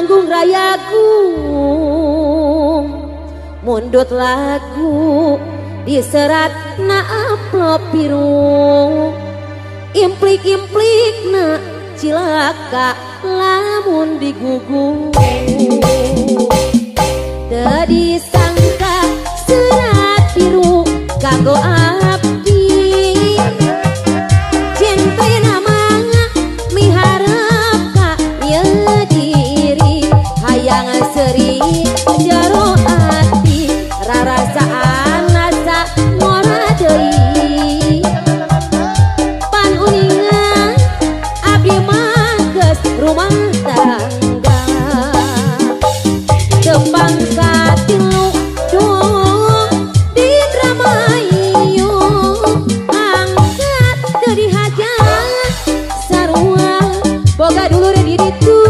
manggung rayaku mundut lagu diserat na amplop biru implik-implik na cilaka lamun digugu teu disangka serat biru kanggo abdi cinta manga miharap ka ieu diri hayang seri jero ati rarasaan asa ngora deui pan uningan abdi mah geus rumah tangga tepang katilu dong di Indramayu angkat teu dihajar sarua boga dulur di ditu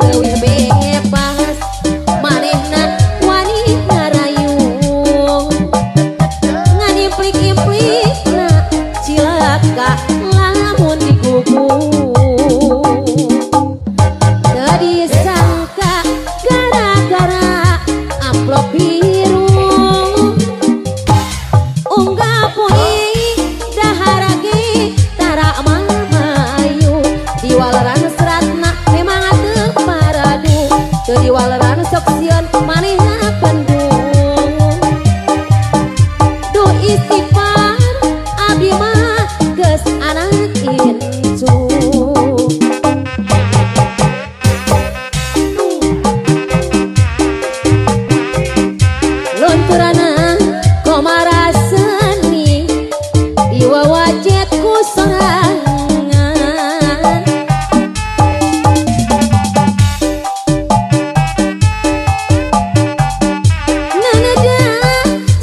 leuwih bebas manehna wani ngarayu ngadimplik-implikna cilaka lamun digugu teu disangka gara-gara amplop biru unggah poe dahara ge tara mamayu diwaleran seratna memang teu paradu teu diwaleran sok sieun manehna pendung duh istighfar abdi mah geus anak incu lunturana komara seni diwawajit ku sorangan nganeda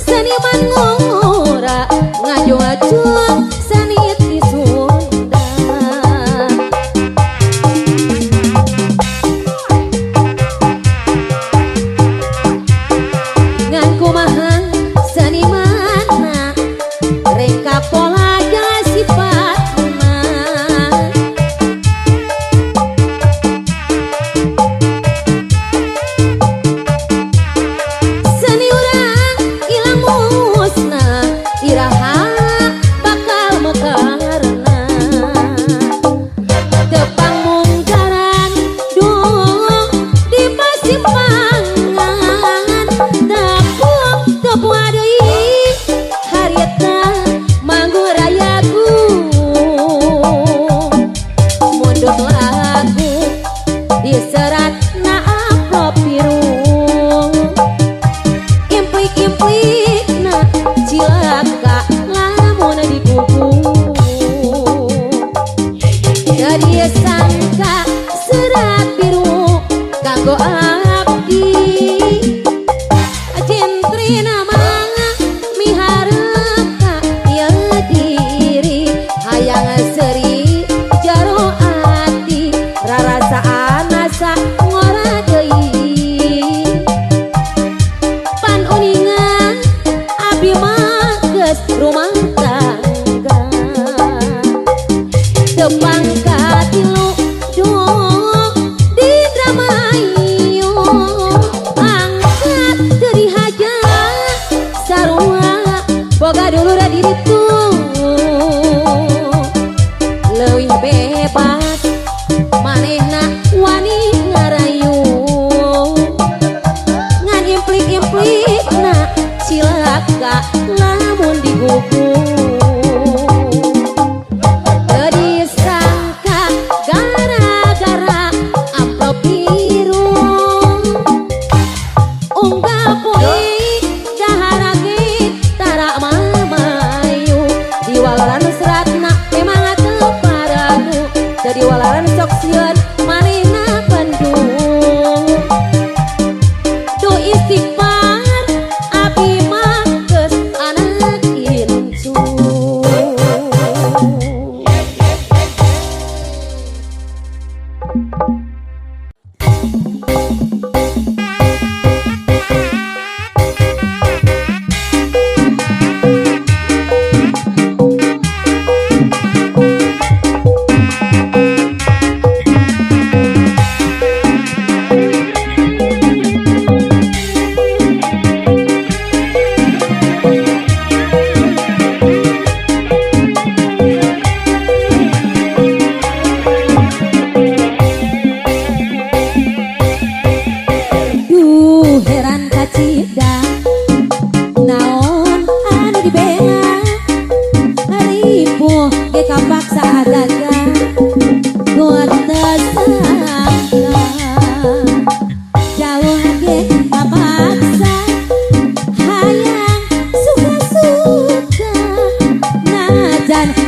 seniman ngora ngaju-ngajung senit di Sunda ngan kumaha senimanna reka pola dan sifat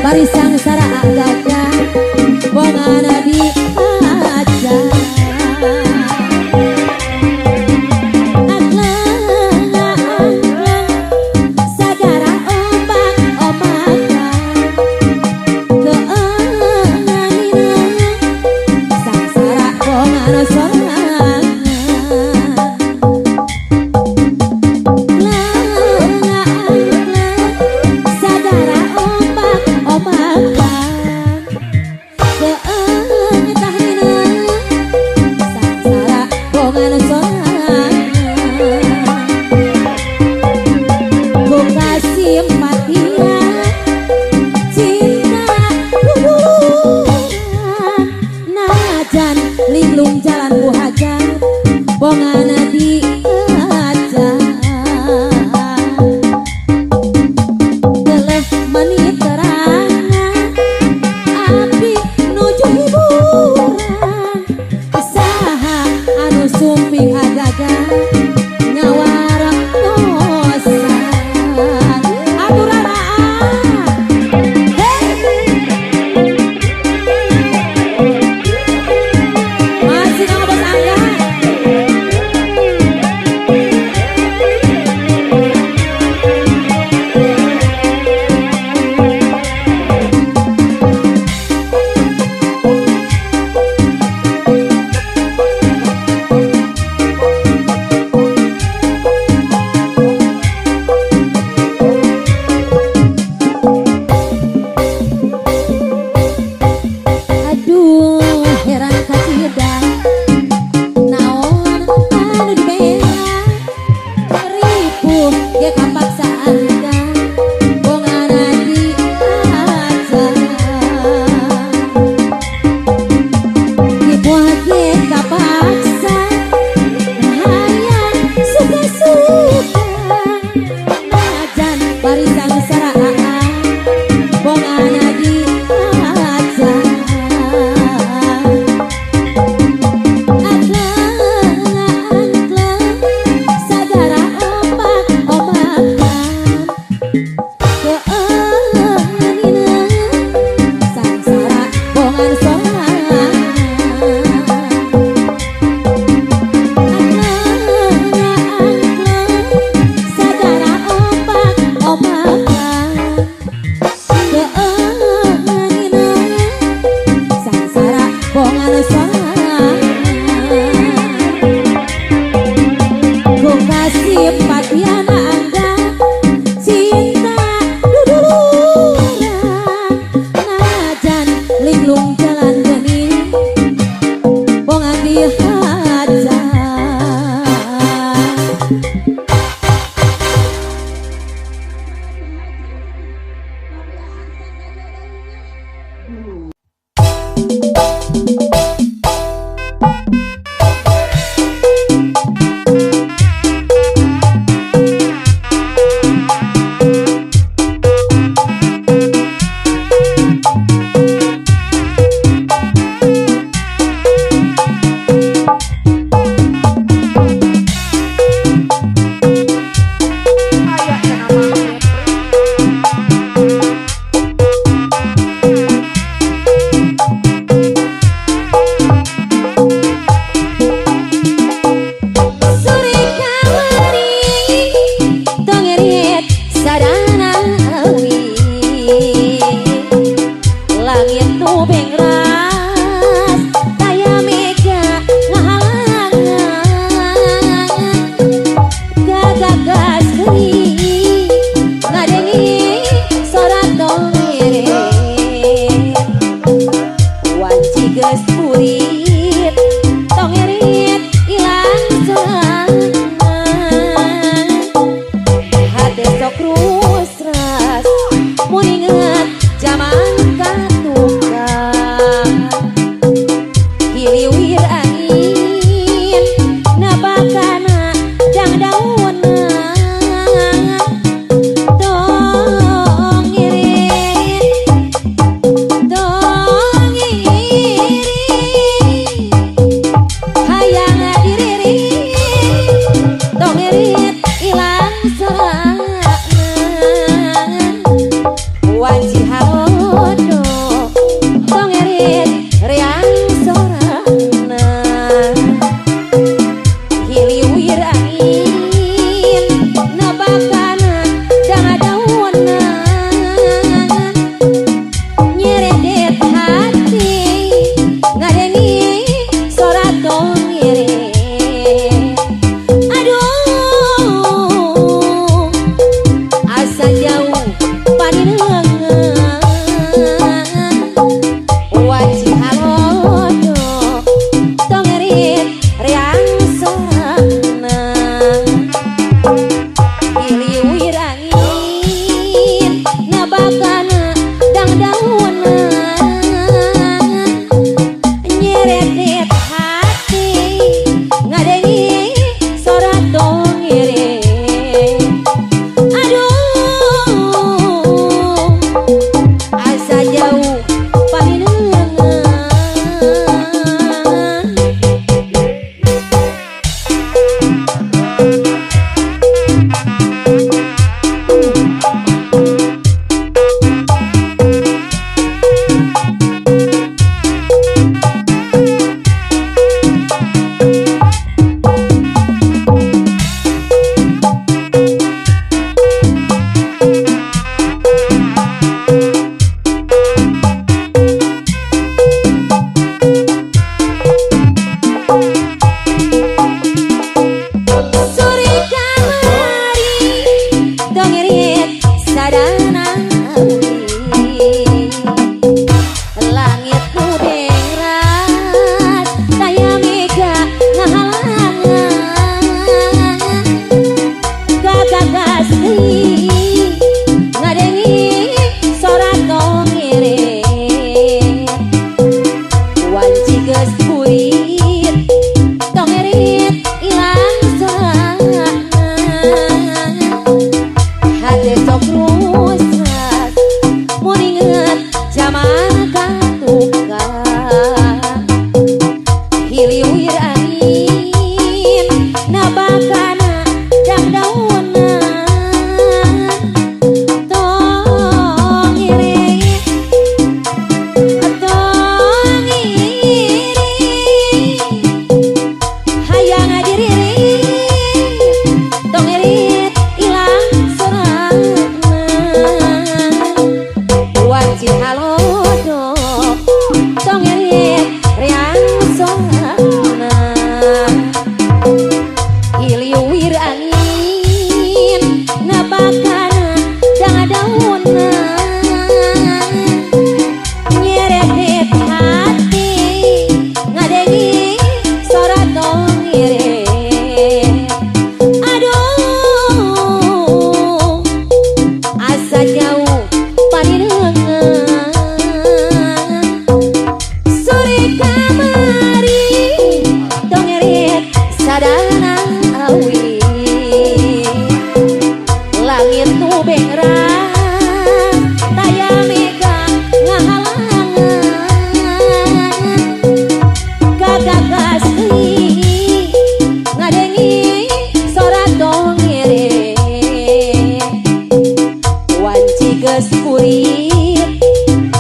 Barisang sara gagah bongana di aja sagara ombak omakan keanganina sangsara bongana sorangan sagara ombak omakan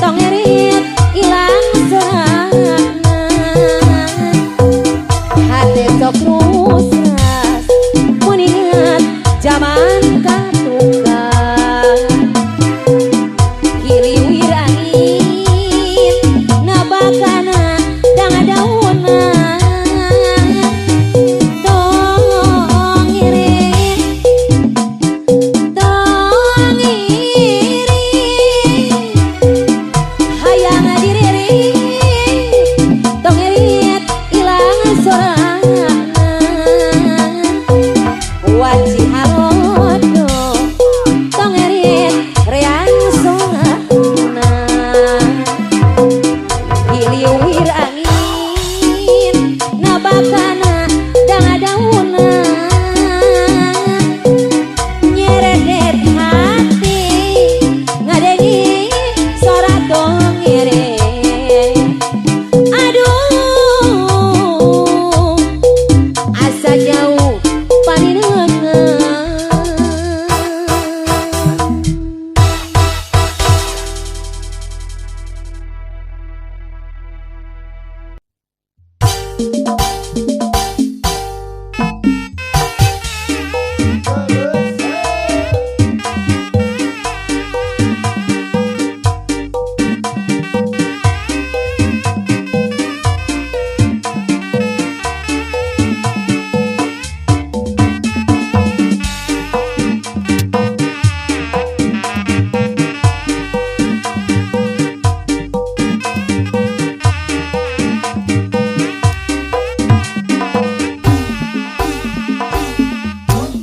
tong erit ilang sorangan hati sok rusras mun ingat zaman katukar hiliwir angin nabakana dangadauna tong iring hayang diriring tong erit ilang sorangan waci halodo tong erit reang sorangan hiliwir angin nabakana dangadauna nyeredet hati ngadengi sora dongere aduh asa jauh paninengan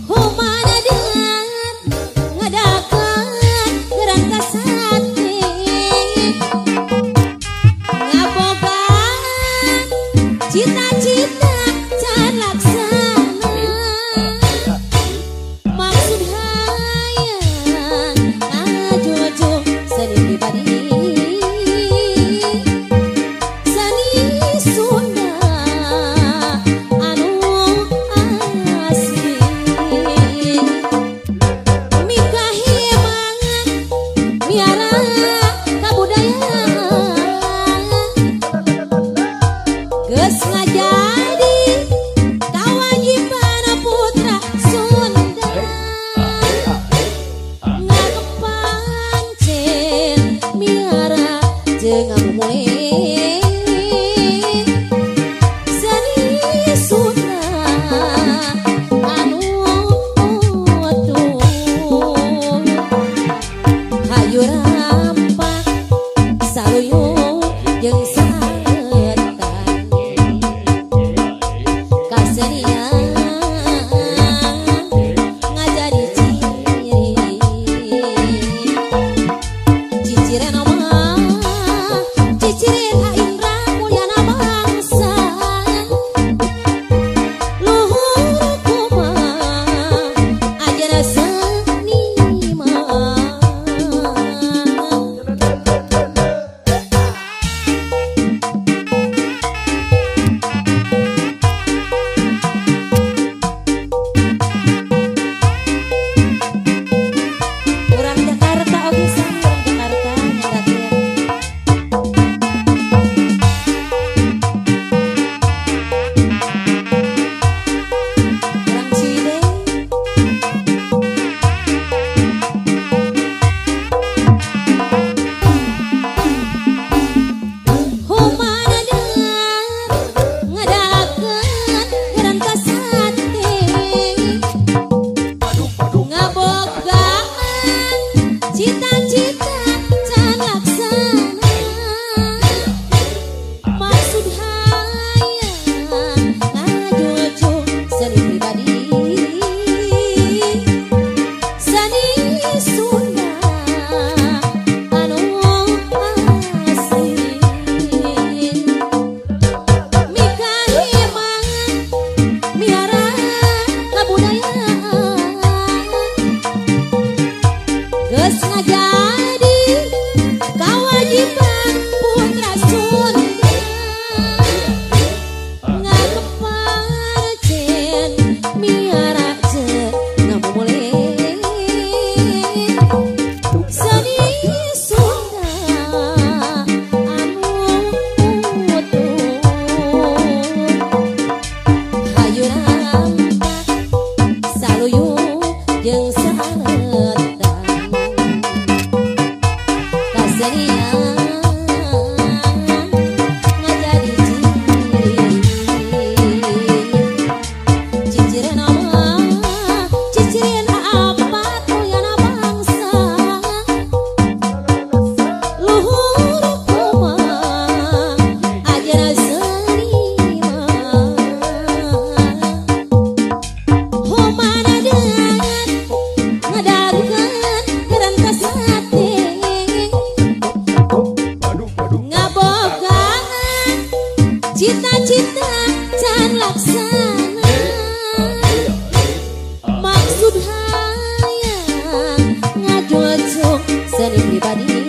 humana dengan ngadakan geran kasati ngabogaan cita-cita can laksana maksud hayang ngajujung seni pribadi seni Sunda anu asli mika himangan miara kabudayaan geus ngajadi kawajiban putra Sunda ngapancen miara jeung ngamulin seni Sunda anu utuh hayu rampak saluyung jeung saretan kasenian ngajadi ciri ciciren omah Cita-cita can laksana, maksud hayang ngajojok seni pribadi,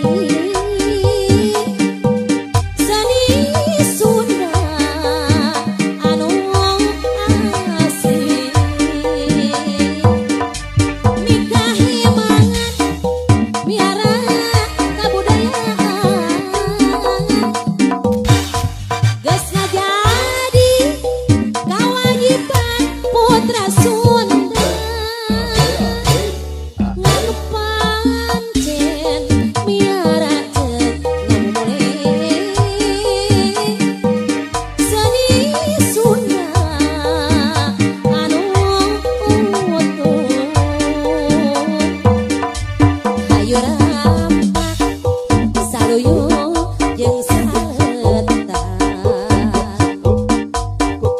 seni Sunda anu asli, nikahi mangan miara kabudayaan. Geus ngajadi kawajiban putra Sunda, nganu pancen miarakeun ngamulih seni Sunda anu utuh. Hayu rampak saluyung jeung saleta,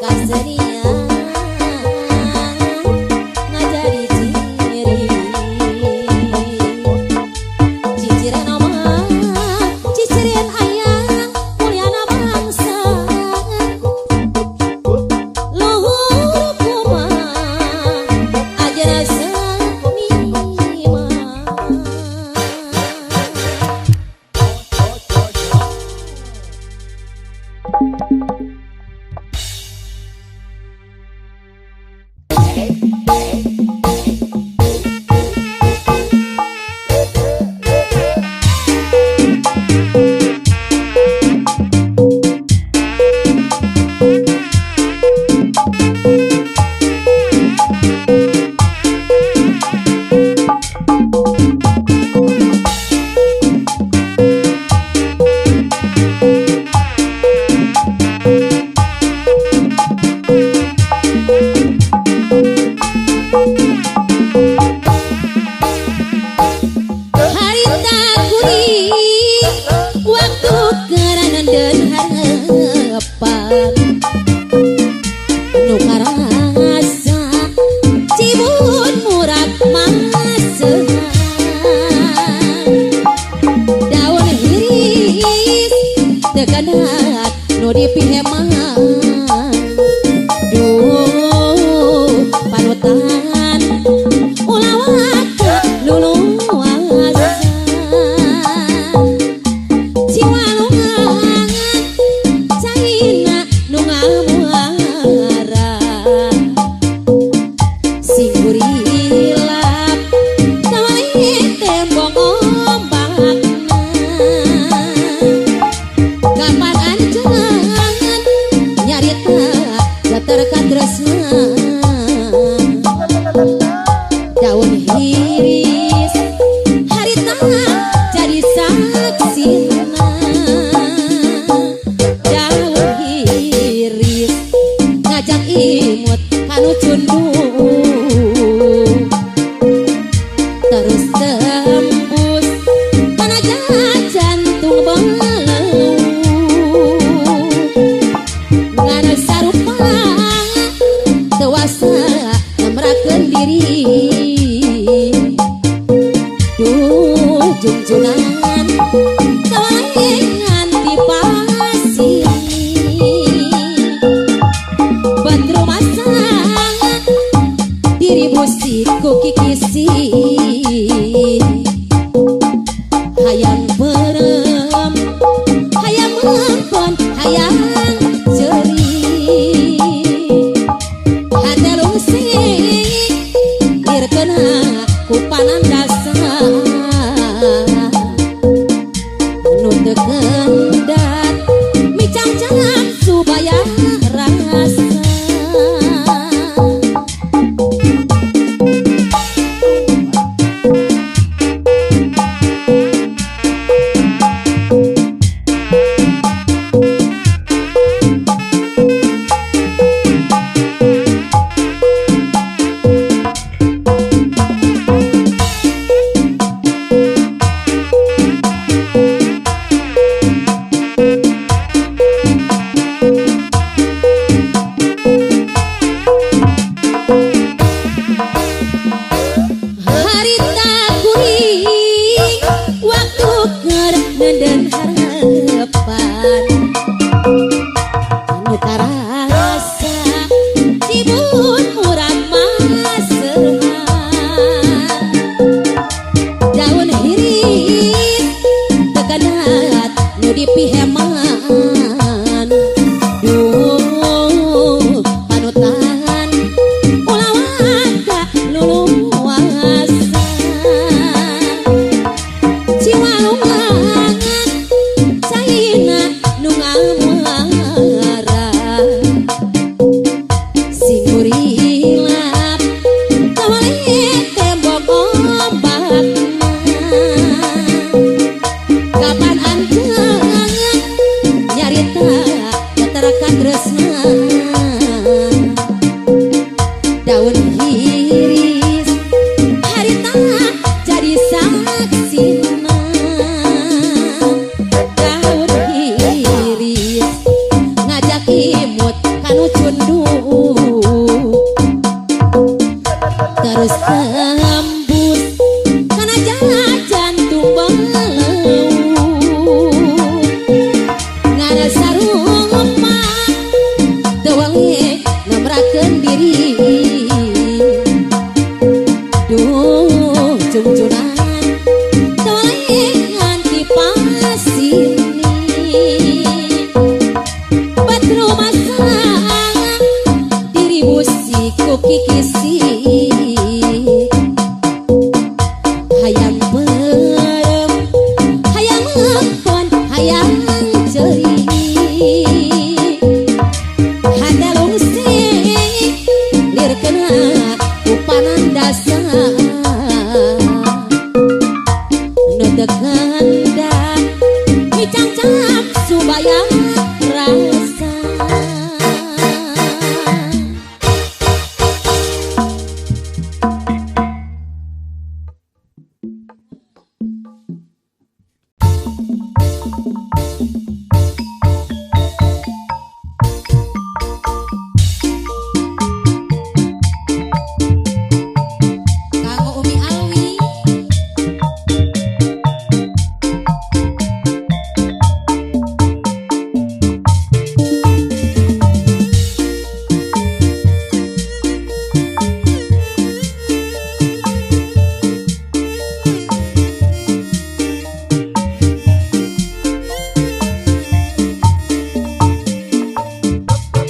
kasenian ngajadi ciri, ciciren omah, ciciren hayang mulyana bangsa, luhur kumaha ajaran seni mah. Harita kuring waktu kerangan dan harapan, nu karasa cibun murad masehan, daun hiris tekanat nu dipiheman, duh panutan ulah waka luluasan, jiwa lungangan caina nu ngamuara, sing gurilap tawali tembong ombakna, kapan anjangan nyarita gaterkan tresna, daun hiris harita jadi saksina, daun hiris ngajak imut kanu cundu, terus tembus panajah jantung beleu, ngana sarupa tewasa nemrakeun diri, duh junjunan kawalengan ti pasir, bandro masang diri musik ku kikisi, hayang berem hayang mempon hayang ceri, hatelung sing dirkena ku panandasa, nu teu keundat micangcang supaya rasa. keur nenden harapan anu karasa cibun murad masehan daun hiris tekanat nu dipiheman duh panutan ulah wada luluasa ciwalungan caina nu ngamuara sing urilap kawalik tembok ombakna kapan anjeun nyarita keterkan tresna daun hiris harita jadi saksina daun hiris ngajak imut kanu cundu terus tembus kana jalan jantung beleu ngana sarupa tewalik namrakeun diri duh cungcunan tewalik nganti pasini batru masang diri musik ku kikisi hayang berem hayang lempon hayang ceri handelung sing lir kena upanan dasar nedekanda micang-cang supaya rasa Kanggo Umi Alwi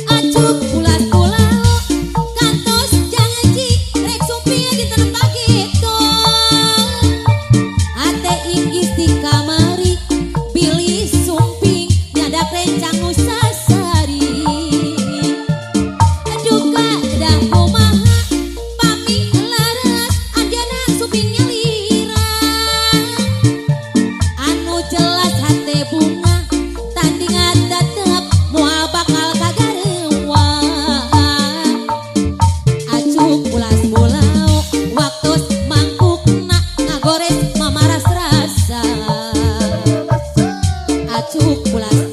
acuk pulas-pulau kantos janji rek supir ditenem gitu ate ikis di kamari pilih sumping nyadak rencang nu sasari duka dah kumaha pami laras anjeunna suping nyalirang anu jelas hate bunga tandingan tetep moal bakal kagarewa acuk pulas-pulau waktos mangkukna ngagores mamaras rasa acuk pulas